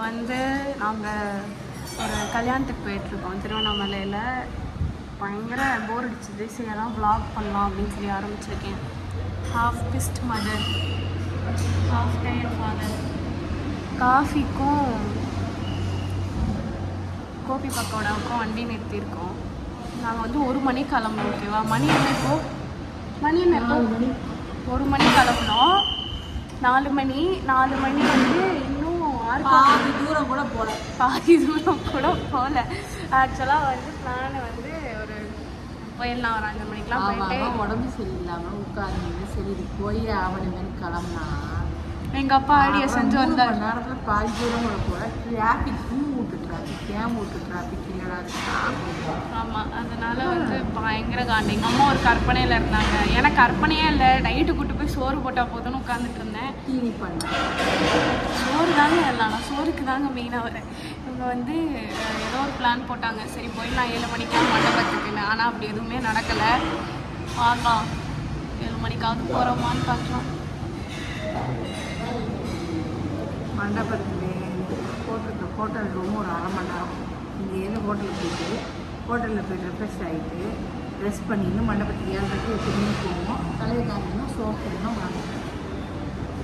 வந்து நாங்கள் ஒரு கல்யாணத்துக்கு போயிட்டுருக்கோம் திருவண்ணாமலையில். பயங்கர போர் அடிச்சது. சரி அதான் வ்ளாக் பண்ணலாம் அப்படின்னு சொல்லி ஆரம்பிச்சிருக்கேன். Half pissed mother, half tired father. காஃபிக்கும் கோபி பக்கோடாவுக்கும் வண்டி நிறுத்தியிருக்கோம். நாங்கள் வந்து 1 மணி கிளம்புறோம். ஓகேவா? மணி என்ன இப்போ? மணி என்ன இப்போ? 1 மணி கிளம்புனோம். 4 மணி வந்து இன்னும் பாதி தூரம் கூட போகல. ஆக்சுவலாக வந்து பிளான் வந்து ஒரு போயிடலாம், ஒரு 5 மணிக்கெலாம் போயிட்டு. உடம்பு சரியில்லாமல் உட்காந்து சரி போய் அவனுமே கிளம்புனா எங்கள் அப்பா ஐடியா செஞ்சு வந்தார். நேரத்தில் பாதி தூரம் கூட போல டிராஃபிக் டிராஃபிக் இல்லைடா. ஆமாம், அதனால வந்து பயங்கர காண்டி. எங்கள் அம்மா ஒரு கற்பனையில் இருந்தாங்க. எனக்கு கற்பனையே இல்லை. நைட்டு கூட்டு போய் சோறு போட்டால் போதும்னு உட்காந்துட்டு இருந்தேன். டிவி பண்ணேன். சோறு தாங்க இல்லை, நான் சோறுக்கு தாங்க மெயினாக வரேன். இவங்க வந்து ஏதோ ஒரு பிளான் போட்டாங்க. சரி போயிடலாம் 7 மணிக்கெலாம் மண்டபத்துக்குன்னு. ஆனால் அப்படி எதுவுமே நடக்கலை. பார்க்கலாம் 7 மணிக்காவது போகிறோமான்னு பார்க்கலாம். மண்டபத்துக்கு போட்டிருக்க ஹோட்டல் ரூம் ஒரு 1/2 மணி நேரம். இங்கேருந்து ஹோட்டலில் போய்ட்டு ரெஃப்ரெஷ் ஆகிட்டு ட்ரெஸ் பண்ணிட்டு மண்டபத்துக்கு 7:30 8 போவோம். தலையை காமிக்கணும், சோப் பண்ணணும், வாங்க.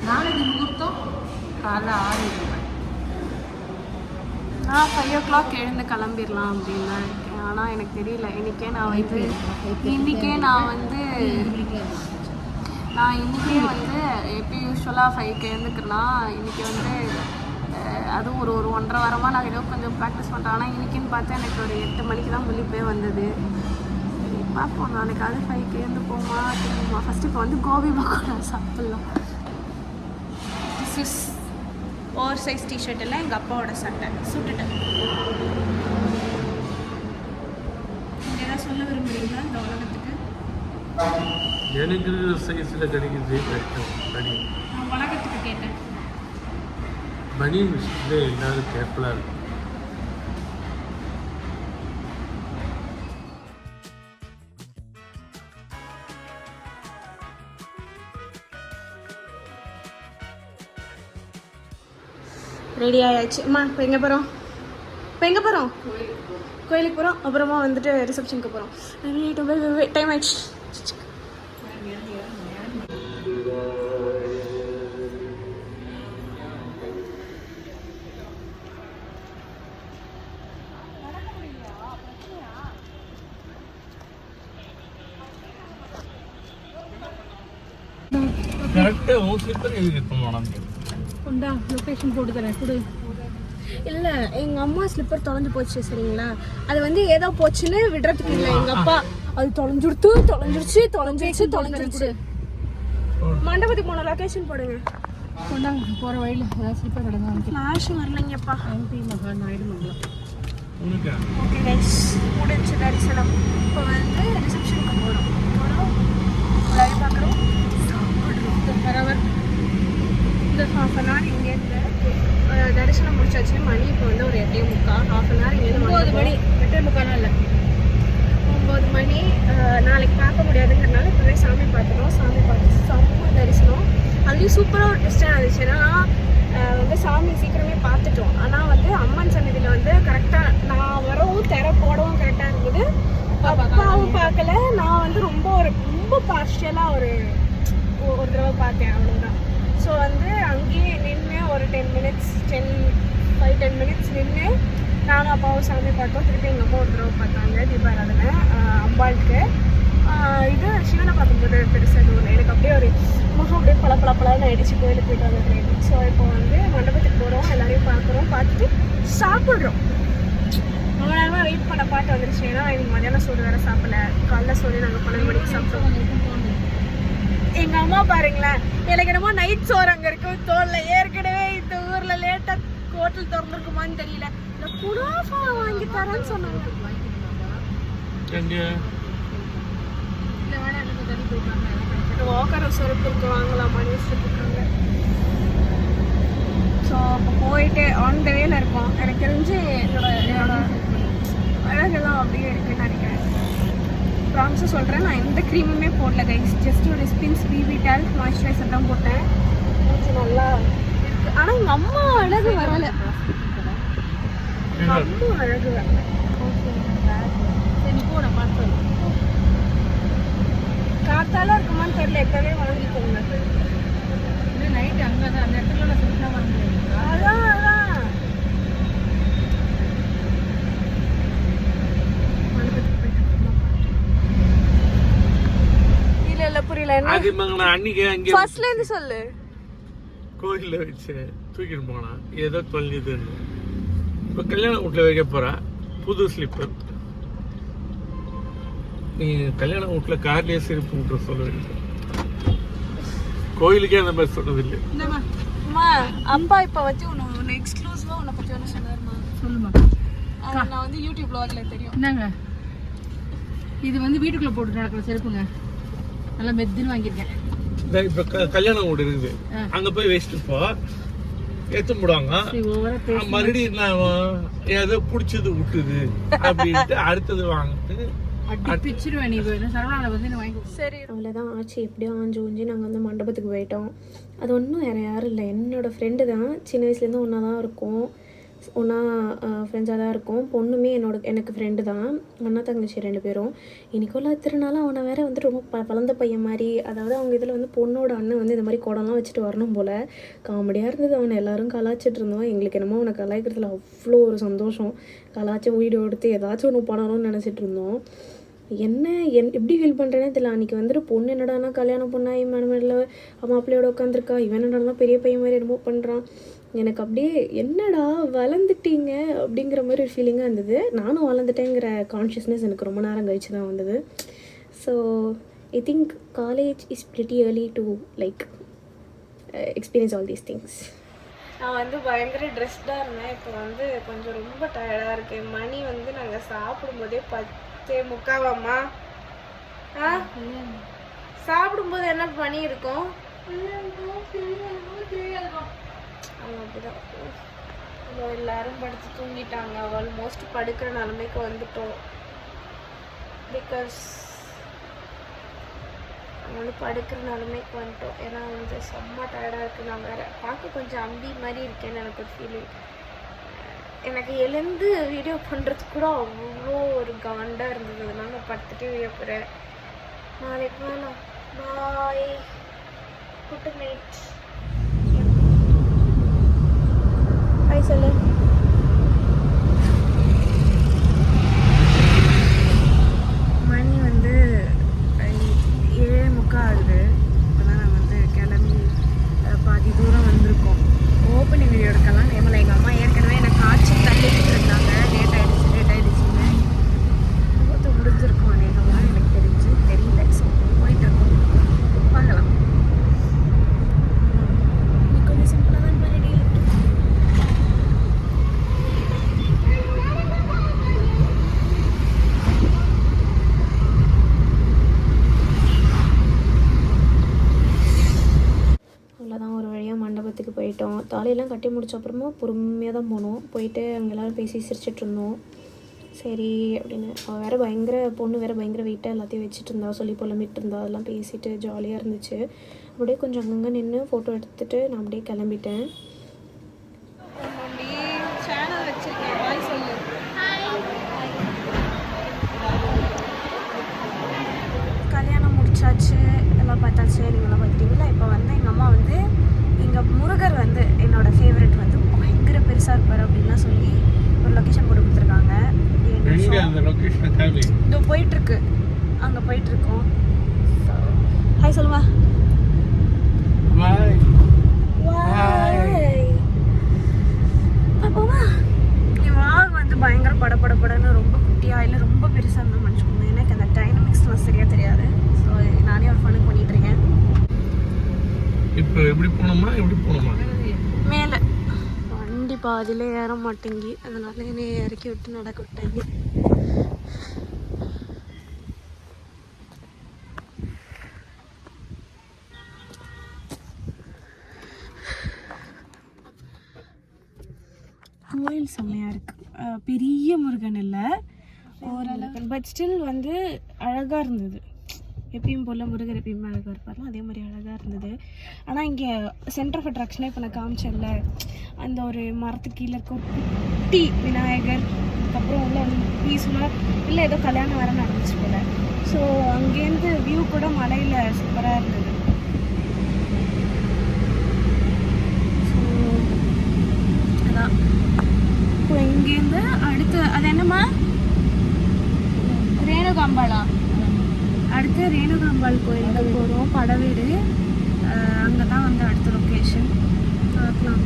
நாளைக்கு முகூர்த்தம் காலைல 6 நான் 5 o'clock எழுந்து கிளம்பிடலாம் அப்படின்னு தான் இருக்கேன். ஆனால் எனக்கு தெரியல. இன்றைக்கே நான் வந்து எப்படி யூஸ்வலாக 5க்கு எழுந்துக்கிறேன்னா, இன்றைக்கி வந்து அதுவும் ஒரு 1.5 வாரமாக நான் ஏதோ கொஞ்சம் ப்ராக்டிஸ் பண்ணுறேன். ஆனால் இன்றைக்கின்னு பார்த்தா எனக்கு ஒரு 8 மணிக்கு தான் முழிப்பே வந்தது. பார்ப்போம் நாளைக்காவது 5க்கு எழுந்து போமா திரும்புமா. ஃபஸ்ட்டு இப்போ வந்து கோபி பக்கோடா சாப்பிட்லாம். This is over size T-shirt இல்லை, எங்கள் அப்பாவோட சட்டை சுட்டுட்டேன். நீங்கள் ஏதாவது சொல்ல விரும்புகிறீங்களா இந்த உலகத்துக்கு? எனக்கு சைஸில் கிடைக்குது. நான் உலகத்துக்கு கேட்டேன். பனியன் விஷயத்தில் எல்லாரும் கேர்ஃபுல்லாக இருக்கும். ரெடி ஆயாச்சு. அம்மா இப்போ எங்கே போகிறோம்? கோயிலுக்கு போகிறோம். அப்புறமா வந்துட்டு ரிசப்ஷனுக்கு போகிறோம். டைம் ஆயிடுச்சு. கரெக்டாக உன் ஸ்லிப்பர் எதுக்கு இருக்கணும்? கொண்டா லொக்கேஷன் போட்டு தரேன் கொடு. இல்லை, எங்கள் அம்மா ஸ்லிப்பர் தொலைஞ்சு போச்சு. சரிங்களா? அது வந்து ஏதோ போச்சுன்னு விடுறதுக்கு இல்லை. எங்கள் அப்பா அது தொலைஞ்சிருச்சு. மண்டபத்துக்கு போன லொக்கேஷன் போடுங்க. கொண்டாங்க போகிற வழியில் ஏதாவது ஸ்லிப்பர் கிடங்க. ஃப்ளாஷ் வரலைங்கப்பா. மங்களம். ஓகே கைஸ், முடிஞ்சு தரிசனம். இப்போ வந்து ரிசப்ஷனுக்கு போகிறோம். லைவ் பார்க்குறோம், சாப்பிட்றோம். இந்த 1/2 an hour இங்கேருந்து தரிசனம் முடிச்சாச்சு. மணி இப்போ வந்து ஒரு 8:45. 1/2 an hour இங்கேருந்து 9 மணி 8:45 இல்லை 9 மணி. நாளைக்கு பார்க்க முடியாதுங்கிறனால இப்போவே சாமி பார்த்துட்டோம். சாமி பார்த்து செம்ம தரிசனம். அதுலேயும் சூப்பராக ஒரு டிஸ்டாக இருந்துச்சுன்னா வந்து சாமி சீக்கிரமே பார்த்துட்டோம். ஆனால் வந்து அம்மன் சன்னதியில் வந்து கரெக்டாக நான் வரவும் போடவும் கரெக்டாக இருந்தது. அப்பாவும் பார்க்கல. நான் வந்து ரொம்ப பார்ஷியலாக ஒரு தடவை பார்த்தேன், அவ்வளோதான். ஸோ வந்து அங்கேயே நின்று ஒரு 10 minutes நின்று நானும் அப்பாவும் சாமி பார்த்தோம். திருப்பி எங்கள் அம்மா ஒரு தடவை பார்த்தாங்க தீபாராதனை அம்பாளுக்கு. இது சிவனை பார்க்கும்போது பெருசாக ஒன்று எனக்கு அப்படியே ஒரு முகம் அப்படியே பளபளன்னு ஆயிடுச்சு. கோயிலுக்கு போயிட்டு வந்து. ஸோ இப்போ வந்து மண்டபத்துக்கு போகிறோம், எல்லாரையும் பார்த்துட்டு சாப்பிட்றோம். ரொம்ப நேரமாக வெயிட் பண்ண பாட்டு வந்துருச்சு. ஏன்னா இன்னைக்கு மதியானம் சோறு வேறு சாப்பிடல. காலைல சோறு நாங்கள் 12 மணிக்கு சாப்பிட்டோம். எங்கள் அம்மா பாருங்களேன், எனக்கு என்னமோ நைட் சோறு அங்கே இருக்கும் தோல்ல. ஏற்கனவே இந்த ஊரில் லேட்டாக ஹோட்டல் திறந்துருக்குமான்னு தெரியல. இந்த குனாஃபா வாங்கி தரேன்னு சொன்னாங்க. வாக்கர் சொருப்பு இருக்கு, வாங்கலாமான்னு வச்சுருக்காங்க. ஸோ அப்போ போயிட்டு ஆன் த வேல இருக்கோம். எனக்கு தெரிஞ்சு என்னோட அழகெல்லாம் அப்படியே இருக்குன்னு நினைக்கிறேன். ப்ராமிஸும் சொல்கிறேன், நான் எந்த க்ரீமுமே போடல கைஸ். ஜஸ்ட் ஒரு ஸ்பின்ஸ் பிவிட்டால் மாய்ஸ்சரைசர் தான் போட்டேன். கொஞ்சம் நல்லா இருக்குது. ஆனால் எங்கள் அம்மா அழகு வரலை. அம்மா அழகு சரி நீ போன பார்த்து காத்தால இருக்குமான்னு தெரியல, எப்பவே வாங்கிக்கோங்க. இன்னும் நைட்டு அங்கே தான் அந்த இடத்துல நான் சுற்றினா வாங்க. அதான் அதான் இல்ல இல்ல புரியல. அது மகன அன்னைக்கு அங்கே ஃபர்ஸ்ட்ல இருந்து சொல்லு. கோயில்ல வச்சு தூக்கிட்டு போனா ஏதோ தொல்லிதுன்னு. இப்போ கல்யாண வீட்டில் வைக்க போறா புது ஸ்லிப்பர். நீ கல்யாண வீட்டில் கார்லயே செருப்பு விட்டு சொல்ல வேண்டியது. கோயிலுக்கே அந்த மாதிரி சொன்னதில்லை. அம்மா அப்பா இப்ப வச்சு உன்னை எக்ஸ்க்ளூசிவா உன்னை பத்தி ஒன்று சொன்னாருமா. சொல்லுமா. நான் வந்து யூடியூப்ல வரல தெரியும். என்னங்க இது வந்து வீட்டுக்குள்ள போட்டு நடக்கிற செருப்புங்க. நல்லா மெத்துன்னு வாங்கியிருக்கேன். இப்போ கல்யாண வீடு இருக்குது, அங்க போய் வச்சுட்டு போ எடுத்து போடுவாங்க. மறுபடியும் நான் ஏதோ பிடிச்சது விட்டுது அப்படின்ட்டு அடுத்தது வாங்கிட்டு சரி அவ்வளோதான் ஆச்சு. எப்படியோ ஆஞ்சு ஊஞ்சி நாங்கள் வந்து மண்டபத்துக்கு போயிட்டோம். அது ஒன்றும் வேறு யாரும் இல்லை, என்னோடய ஃப்ரெண்டு தான். சின்ன வயசுலேருந்து ஒன்றா தான் இருக்கும், ஒன்றா ஃப்ரெண்ட்ஸாக தான் இருக்கும். பொண்ணுமே எனக்கு ஃப்ரெண்டு தான், ஒன்றா தங்கச்சி 2 பேரும். இன்றைக்குள்ள திருநாளும் அவனை வேறு வந்து ரொம்ப வளர்ந்த பையன் மாதிரி, அதாவது அவங்க இதில் வந்து பொண்ணோட அண்ணன் வந்து இந்த மாதிரி குடம்லாம் வச்சுட்டு வரணும் போல். காமெடியாக இருந்தது. அவனை எல்லோரும் கலாச்சிட்டு இருந்தோம். எங்களுக்கு என்னமோ அவனை கலாய்க்கிறதுல அவ்வளோ ஒரு சந்தோஷம். கலாச்சி வீடியோ எடுத்து ஏதாச்சும் ஒன்று பண்ணணும்னு நினச்சிட்டு இருந்தோம். எப்படி ஃபீல் பண்ணுறேனே தெரியல. அன்றைக்கி வந்துட்டு பொண்ணு என்னடானா கல்யாணம் பொண்ணா மேடமில் மாப்பிள்ளையோட உட்காந்துருக்கா, இவன் என்னடானா பெரிய பையன் மாதிரி என்னமோ பண்ணுறான். எனக்கு அப்படியே என்னடா வளர்ந்துட்டீங்க அப்படிங்கிற மாதிரி ஒரு ஃபீலிங்காக இருந்தது. நானும் வளர்ந்துட்டேங்கிற கான்ஷியஸ்னஸ் எனக்கு ரொம்ப நேரம் கழிச்சு தான் வந்தது. So I think college is pretty early to like experience all these things. நான் வந்து பயங்கர ட்ரெஸ்டாக இருந்தேன். இப்போ வந்து கொஞ்சம் ரொம்ப டயர்டாக இருக்கேன். மணி வந்து நாங்கள் சாப்பிடும்போதே 10:45. சாப்பிடும்போது என்ன பண்ணி இருக்கோம் அப்படிதான். எல்லாரும் படுத்து தூங்கிட்டாங்க. ஆல்மோஸ்ட் படுக்கிற நிலைமைக்கு வந்துட்டோம். பிகாஸ் வந்து படுக்கிற நிலைமைக்கு வந்துட்டோம். ஏன்னா வந்து செம்ம டயர்டாக இருக்குது. நான் வேறு பார்க்க கொஞ்சம் அம்பி மாதிரி இருக்கேன்னு எனக்கு ஒரு ஃபீலிங். எனக்கு எழுந்து வீடியோ பண்ணுறதுக்கு கூட அவ்வளோ ஒரு காண்டாக இருந்தது. அதனால நான் படுத்துட்டு வீடியோ போகிறேன். நாளைக்கு வேணாம். பாய், குட் நைட். ஹாய் சொல்லு. மணி வந்து 7:45 ஆகுது. இப்போ தான் நான் வந்து கிளம்பி பாதி தூரம் வந்திருக்கோம். ஓப்பனிங் வீடியோ எடுக்கலாம் நேமில். எங்கள் அம்மா ஏற்கனவே எனக்கு காய்ச்சி தள்ளிக்கிட்டு இருந்தாங்க. லேட் ஆகிடுச்சுன்னு முகத்தை முடிஞ்சிருக்கோம் அநேகமாக, எனக்கு தெரியல. ஸோ போயிட்டு இருக்கோம், பார்க்கலாம். கொஞ்சம் சிம்பிளாக தான் பண்ணி மண்டபத்துக்கு போயிட்டோம். தாலியெல்லாம் கட்டி முடிச்ச அப்புறமா பொறுமையாக தான் போனோம். போயிட்டு அங்கே எல்லோரும் பேசி சிரிச்சிட்டு இருந்தோம். சரி அப்படின்னு. அவள் வேறு பொண்ணு வேறு பயங்கர வெயிட்டாக எல்லாத்தையும் வச்சுட்டு இருந்தா, சொல்லி புலம்பிட்டு இருந்தா. அதெல்லாம் பேசிட்டு ஜாலியாக இருந்துச்சு. அப்படியே கொஞ்சம் அங்கங்கே நின்று ஃபோட்டோ எடுத்துகிட்டு நான் அப்படியே கிளம்பிட்டேன். சேனல் வச்சுருக்கேன், ஹாய் சொல்லு. கல்யாணம் முடிச்சாச்சு, எல்லாம் பார்த்தாச்சு. நீங்களாம் பார்த்துட்டீங்களா? இப்போ வந்து எங்கள் அம்மா வந்து எங்கள் முருகர் வந்து என்னோடய ஃபேவரெட் வந்து பயங்கர பெருசாக இருப்பார் அப்படின்லாம் சொல்லி ஒரு லொக்கேஷன் போட்டு கொடுத்துருக்காங்க. இதோ போயிட்டுருக்கு, அங்கே போயிட்டுருக்கோம். ஹாய் சொல்லுவா. பாப்போமா? என் வாக் வந்து பயங்கர படப்படப்படன்னு ரொம்ப குட்டியாக இல்லை ரொம்ப பெருசாக இருந்தால் மனுஷங்க. எனக்கு அந்த டைனமிக்ஸ்லாம் சரியாக தெரியாது. ஸோ நானே ஒரு ஃபனுக்கு பண்ணிகிட்டு இருக்கேன். இப்போ எப்படி போனோமா மேலே வண்டி பாதியில ஏற மாட்டேங்கி, அதனால என்னை இறக்கி விட்டு நடக்க விட்டாங்க. கோயில் செம்மையாக இருக்குது. பெரிய முருகன் இல்லை, ஓரளவு, பட் ஸ்டில் வந்து அழகாக இருந்தது. எப்பயும் போல் முருகர் எப்பயுமே அழகாக இருப்பார்லாம் அதே மாதிரி அழகாக இருந்தது. ஆனால் இங்கே சென்டர் ஆஃப் அட்ராக்ஷனே இப்போ நான் காமிச்சேன்ல, அந்த ஒரு மரத்துக்கு கீழே இருக்க ஒரு குட்டி விநாயகர், அதுக்கப்புறம் உள்ள பீஸ்ஃபுல்லாக இல்லை ஏதோ கல்யாணம் வேறு நடந்துச்சு போல். ஸோ அங்கேருந்து வியூ கூட மலையில் சூப்பராக இருந்தது. ஸோ அதான் இப்போ இங்கேருந்து அடுத்து அது என்னம்மா ரேணுகாம்பாளா, அடுத்து ரேணுகாம்பாள் கோயிலுக்கு போகிறோம். படவீடு அங்கே தான் வந்து அடுத்த லொக்கேஷன் பார்க்கலாம்.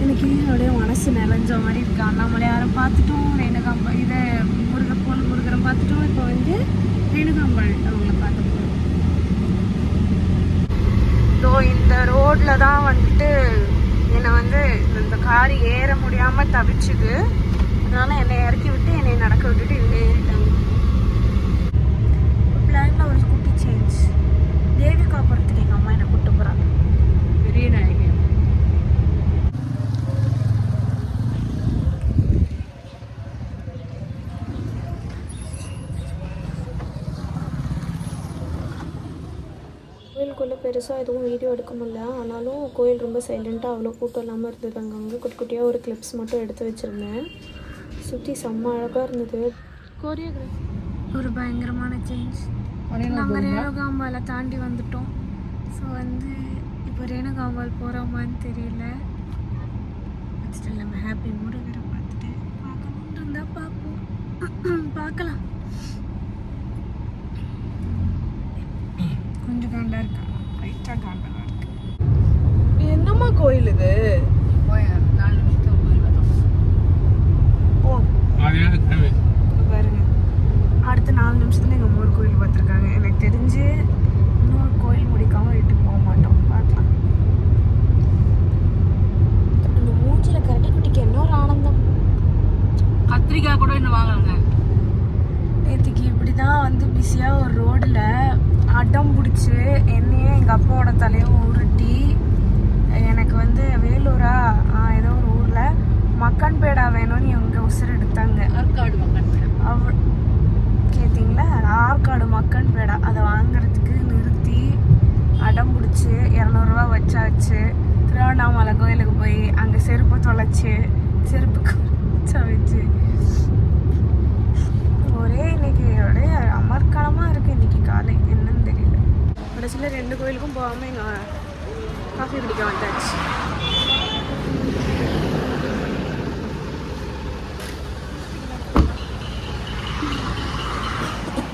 எனக்கு அப்படியே மனசு நிறைஞ்ச மாதிரி இருக்கு. அண்ணாமலையாரை பார்த்துட்டோம், ரேணுகாம்பாள் இதை முருகரை பார்த்துட்டோம். இப்போ வந்து ரேணுகாம்பாள் அவங்கள பார்க்க போகிறோம். ஸோ இந்த ரோட்டில் தான் வந்துட்டு என்னை வந்து இந்த கார் ஏற முடியாமல் தவிச்சுது. அதனால என்னை இறக்கி விட்டு என்னை நடக்க விட்டுட்டு இங்கே ஏறிட்டாங்க. பிளானில் ஒரு குட்டி சேஞ்ச். தேவிகாபுரத்துக்கு எங்கள் அம்மா என்னை கூப்பிட்டு போகிறாங்க. பெரிய நாயகி கோயிலுக்குள்ளே பெருசாக எதுவும் வீடியோ எடுக்க முடியல. ஆனாலும் கோயில் ரொம்ப சைலண்ட்டாக அவ்வளோ கூட்டம் இல்லாமல் இருந்தது. அங்கங்கே குட்டி குட்டியாக ஒரு கிளிப்ஸ் மட்டும் எடுத்து வச்சுருந்தேன். சுற்றி செம்ம அழகாக இருந்தது. கோரியோகிராஃபி ஒரு பயங்கரமான சேஞ்ச். நாங்கள் ரேணுகாம்பாலை தாண்டி வந்துட்டோம். ஸோ வந்து இப்போ ரேணுகாம்பால் போகிறோமான்னு தெரியல. ஃபஸ்ட்டு நம்ம ஹாப்பி முருகரை பார்த்துட்டு பார்க்கணுன்னு இருந்தால் பார்ப்போம். பார்க்கலாம். கொஞ்சம் காண்டா இருக்கா, லைட்டாக காண்டாக இருக்கு. என்னம்மா கோயில் இது? 4 நிமிஷத்துக்கு கோயில் வரும். ஓ பாருங்க, அடுத்த 4 நிமிஷத்துல எங்கள் அம்மா ஒரு கோயில் பார்த்துருக்காங்க. எனக்கு தெரிஞ்சு இன்னொரு கோயில் முடிக்காமல் வீட்டுக்கு போக மாட்டோம். பார்க்கலாம். அந்த மூஞ்சில் கரடி குட்டிக்கு என்ன ஒரு ஆனந்தம். கத்திரிக்காய் கூட இன்னும் வாங்கலைங்க. நேற்றுக்கு இப்படி தான் வந்து பிஸியாக ஒரு ரோடில் அடம் பிடிச்சி என்னையே எங்கள் அப்பாவோட தலையும் உருட்டி எனக்கு வந்து வேலூரா ஏதோ ஒரு ஊரில் மக்கன் பேடா வேணும்னு இவங்க உசுர் எடுத்தாங்க. ஆற்காடு மக்கன் பேடா கேட்டிங்களா? ஆற்காடு மக்கன் பேடா அதை வாங்குறதுக்கு நிறுத்தி அடம் பிடிச்சி 200 ரூபா வச்சாச்சு. திருவண்ணாமலை கோயிலுக்கு போய் அங்கே செருப்பு தொலைச்சி செருப்புக்கு வச்சு ஒரே இன்னைக்கு ஒரே அமர்க்களமாக இருக்குது. இன்னைக்கு காலை என்னன்னு தெரியல. கடைசியில் 2 கோயிலுக்கும் போகாமல் எங்கள் காஃபி குடிக்க வந்தாச்சு.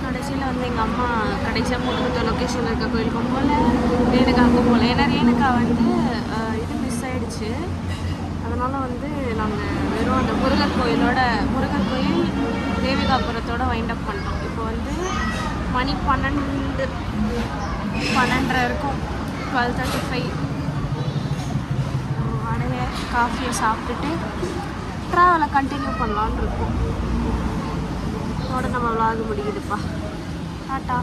கடைசியில் வந்து எங்கள் அம்மா கடைசியாக மூணு லொக்கேஷனில் இருக்க கோயிலுக்கும் போல் ரேணுகா அங்கே போகல. ஏன்னா ரேணுகா வந்து இது மிஸ் ஆகிடுச்சு. அதனால் வந்து நாங்கள் வெறும் அந்த முருகர் கோயில் தேவிகாபுரத்தோடு வைண்ட் அப் பண்ணிட்டோம். இப்போ வந்து மணி 12:30 இருக்கும். 12:35. அடைய காஃபியை சாப்பிட்டுட்டு ட்ராவலை கண்டினியூ பண்ணலான்னு இருக்கோம். இதோட நம்ம விளாக முடியுதுப்பா. டாட்டா.